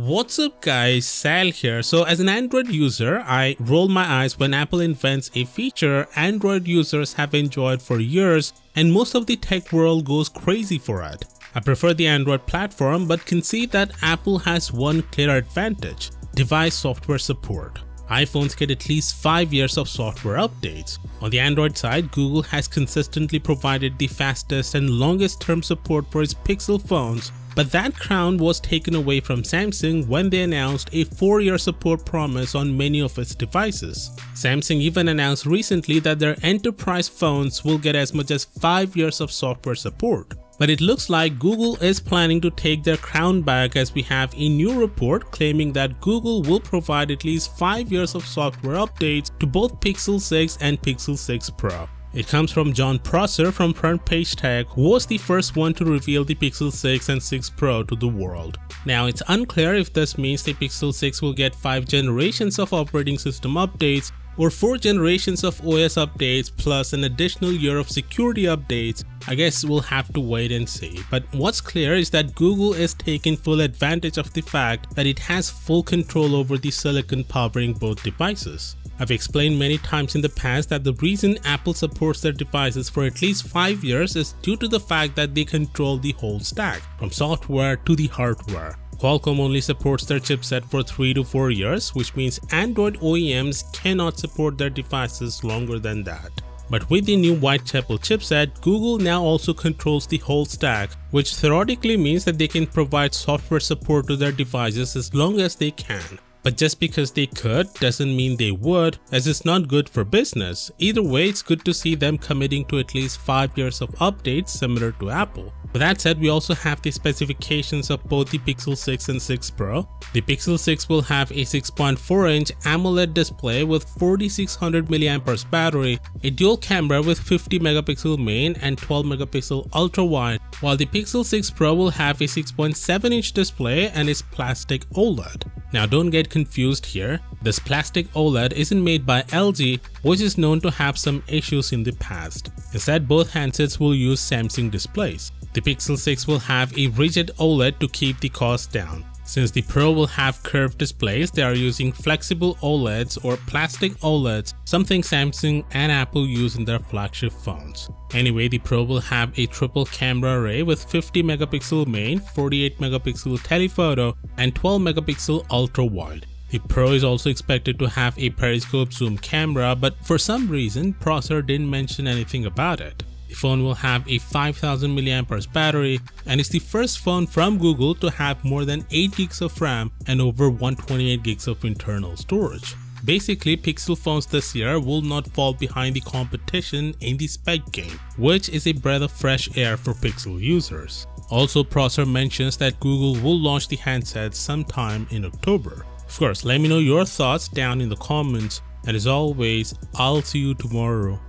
What's up guys, Sal here. So as an Android user, I roll my eyes when Apple invents a feature Android users have enjoyed for years and most of the tech world goes crazy for it. I prefer the Android platform but can see that Apple has one clear advantage: device software support. iPhones get at least 5 years of software updates. On the Android side, Google has consistently provided the fastest and longest term support for its Pixel phones, but that crown was taken away from Samsung when they announced a 4-year support promise on many of its devices. Samsung even announced recently that their enterprise phones will get as much as 5 years of software support. But it looks like Google is planning to take their crown back, as we have a new report claiming that Google will provide at least 5 years of software updates to both Pixel 6 and Pixel 6 Pro. It comes from John Prosser from Front Page Tech, who was the first one to reveal the Pixel 6 and 6 Pro to the world. Now it's unclear if this means the Pixel 6 will get 5 generations of operating system updates or 4 generations of OS updates plus an additional year of security updates. I guess we'll have to wait and see. But what's clear is that Google is taking full advantage of the fact that it has full control over the silicon powering both devices. I've explained many times in the past that the reason Apple supports their devices for at least 5 years is due to the fact that they control the whole stack, from software to the hardware. Qualcomm only supports their chipset for 3 to 4 years, which means Android OEMs cannot support their devices longer than that. But with the new Whitechapel chipset, Google now also controls the whole stack, which theoretically means that they can provide software support to their devices as long as they can. But just because they could doesn't mean they would, as it's not good for business. Either way, it's good to see them committing to at least 5 years of updates similar to Apple. With that said, we also have the specifications of both the Pixel 6 and 6 Pro. The Pixel 6 will have a 6.4-inch AMOLED display with 4600 mAh battery, a dual camera with 50 megapixel main and 12 megapixel ultra wide, while the Pixel 6 Pro will have a 6.7-inch display and is plastic OLED. Now don't get confused here, this plastic OLED isn't made by LG, which is known to have some issues in the past. Instead, both handsets will use Samsung displays. The Pixel 6 will have a rigid OLED to keep the cost down. Since the Pro will have curved displays, they are using flexible OLEDs or plastic OLEDs, something Samsung and Apple use in their flagship phones. Anyway, the Pro will have a triple camera array with 50 megapixel main, 48 megapixel telephoto and 12 megapixel ultra wide. The Pro is also expected to have a periscope zoom camera, but for some reason Prosser didn't mention anything about it. The phone will have a 5000 mAh battery and is the first phone from Google to have more than 8 gigs of RAM and over 128 gigs of internal storage. Basically, Pixel phones this year will not fall behind the competition in the spec game, which is a breath of fresh air for Pixel users. Also, Prosser mentions that Google will launch the handset sometime in October. Of course, let me know your thoughts down in the comments, and as always, I'll see you tomorrow.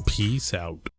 Peace out.